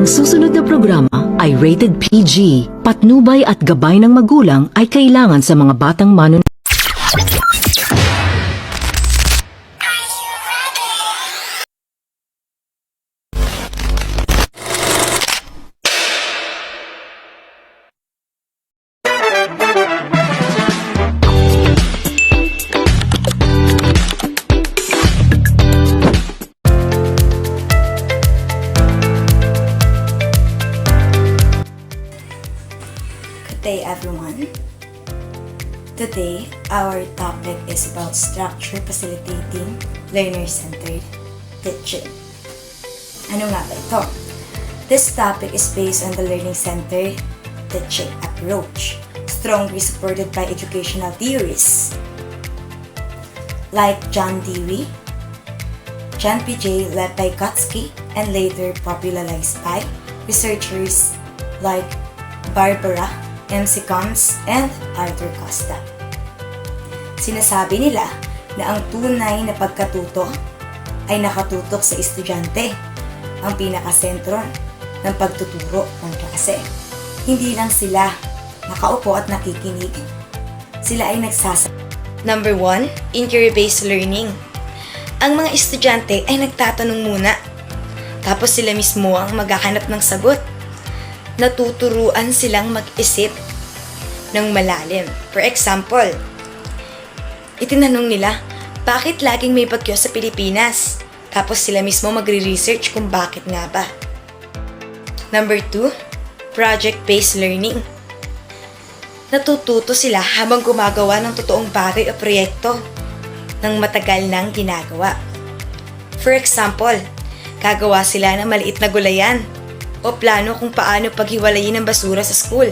Ang susunod na programa ay rated PG. Patnubay at gabay ng magulang ay kailangan sa mga batang manunod. Good day, everyone. Today, our topic is about structure facilitating learner-centered teaching. Ano nga ba ito? This topic is based on the learning-centered teaching approach, strongly supported by educational theories like John Dewey, John P.J. led by Gutsky, and later popularized by researchers like Barbara M.C. Combs, and Arthur Costa. Sinasabi nila na ang tunay na pagkatuto ay nakatutok sa estudyante, ang pinakasentro ng pagtuturo ng klase. Hindi lang sila nakaupo at nakikinig. Sila ay Number 1, inquiry-based learning. Ang mga estudyante ay nagtatanong muna, tapos sila mismo ang maghahanap ng sagot. Natuturuan silang mag-isip ng malalim. For example, itinanong nila, bakit laging may bagyo sa Pilipinas? Tapos sila mismo magre-research kung bakit nga ba. Number 2, project-based learning. Natututo sila habang gumagawa ng totoong bagay o proyekto ng matagal nang ginagawa. For example, gagawa sila ng maliit na gulayan o plano kung paano paghiwalayin ang basura sa school.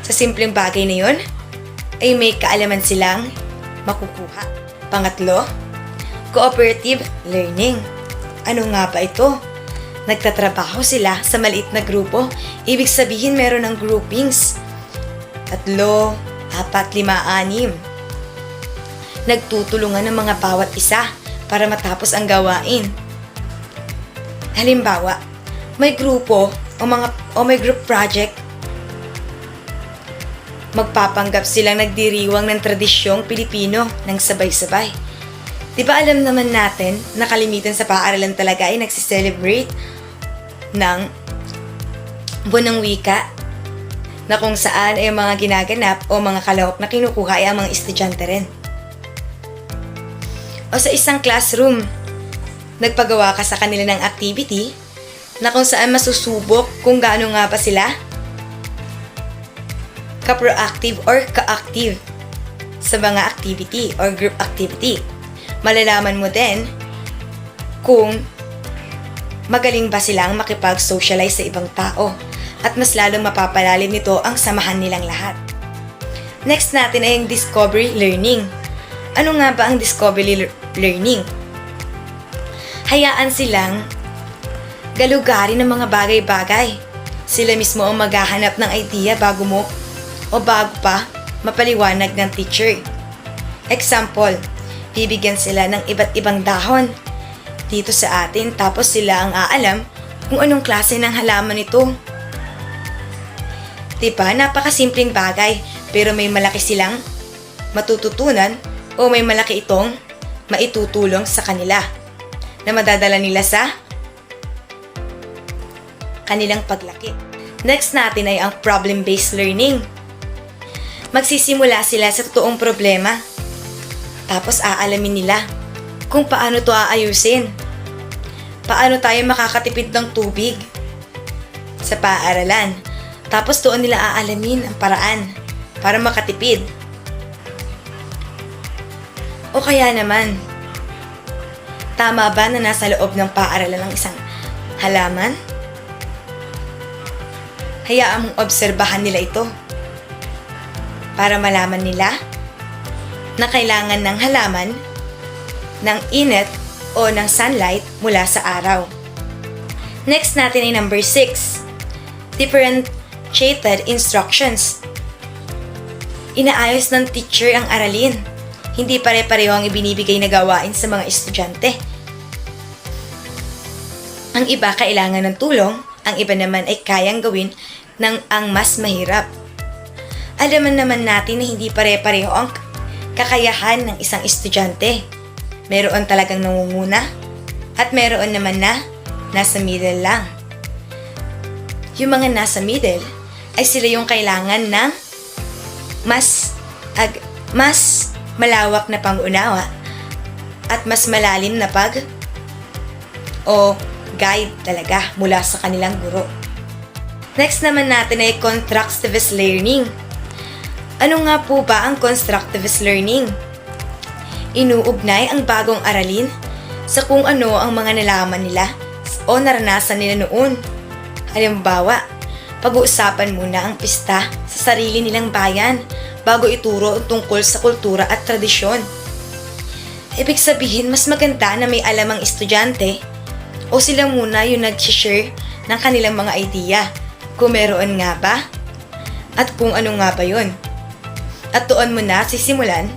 Sa simpleng bagay na yon, ay may kaalaman silang makukuha. Pangatlo, cooperative learning. Ano nga ba ito? Nagtatrabaho sila sa maliit na grupo, ibig sabihin meron ng groupings. 3, 4, 5, 6. Nagtutulungan ng mga bawat isa para matapos ang gawain. Halimbawa, may grupo o may group project, magpapanggap silang nagdiriwang ng tradisyong Pilipino ng sabay-sabay. Diba alam naman natin na kalimitan sa paaralan talaga ay nagsiselebrate ng buwan ng wika na kung saan ay mga ginaganap o mga kalahok na kinukuha ay ang mga estudyante rin. O sa isang classroom, nagpagawa ka sa kanila ng activity na kung saan masusubok kung gaano nga pa sila ka-proactive or ka-active sa mga activity or group activity. Malalaman mo din kung magaling ba silang makipag-socialize sa ibang tao at mas lalong mapapalalim nito ang samahan nilang lahat. Next natin ay yung discovery learning. Ano nga ba ang discovery learning? Hayaan silang galugarin ng mga bagay-bagay. Sila mismo ang maghahanap ng idea bago pa mapaliwanag ng teacher. Example, bibigyan sila ng iba't ibang dahon dito sa atin tapos sila ang aalam kung anong klase ng halaman ito. Diba, napakasimpleng bagay pero may malaki silang matututunan o may malaki itong maitutulong sa kanila na madadala nila sa kanilang paglaki. Next natin ay ang problem-based learning. Magsisimula sila sa totoong problema. Tapos aalamin nila kung paano to aayusin. Paano tayo makakatipid ng tubig sa paaralan. Tapos doon nila aalamin ang paraan para makatipid. O kaya naman, tama ba na nasa loob ng paaralan ng isang halaman? Hayaan mong obserbahan nila ito para malaman nila na kailangan ng halaman ng init o ng sunlight mula sa araw. Next natin ay number 6, differentiated instructions. Inaayos ng teacher ang aralin. Hindi pare-pareho ang ibinibigay na gawain sa mga estudyante. Ang iba kailangan ng tulong, ang iba naman ay kayang gawin ng ang mas mahirap. Alaman naman natin na hindi pare-pareho ang kakayahan ng isang estudyante. Meron talagang nangunguna at meron naman na nasa middle lang. Yung mga nasa middle ay sila yung kailangan ng mas malawak na pangunawa at mas malalim na guide talaga mula sa kanilang guro. Next naman natin ay constructivist learning. Ano nga po ba ang constructivist learning? Inuugnay ang bagong aralin sa kung ano ang mga nalaman nila o naranasan nila noon. Halimbawa, pag-uusapan muna ang pista sa sarili nilang bayan bago ituro ang tungkol sa kultura at tradisyon. Ibig sabihin, mas maganda na may alam ang estudyante o sila muna yung nag-share ng kanilang mga idea kung meron nga ba at kung ano nga ba yun. At doon mo na sisimulan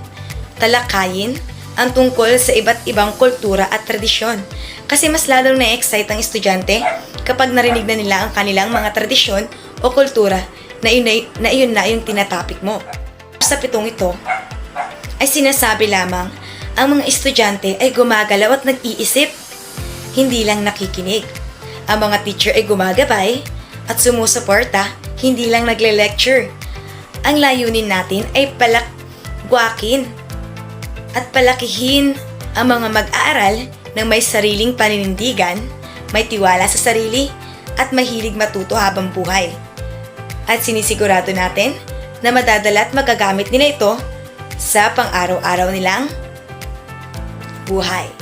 talakayin ang tungkol sa iba't ibang kultura at tradisyon. Kasi mas lalong na-excite ang estudyante kapag narinig na nila ang kanilang mga tradisyon o kultura na yun na yung tinatapik mo. Sa pitong ito ay sinasabi lamang ang mga estudyante ay gumagalaw at nag-iisip, hindi lang nakikinig. Ang mga teacher ay gumagabay at sumusuporta, hindi lang nagle-lecture. Ang layunin natin ay palakwakin at palakihin ang mga mag-aaral ng may sariling paninindigan, may tiwala sa sarili, at mahilig matuto habang buhay. At sinisigurado natin na madadala at magagamit nila ito sa pang-araw-araw nilang buhay.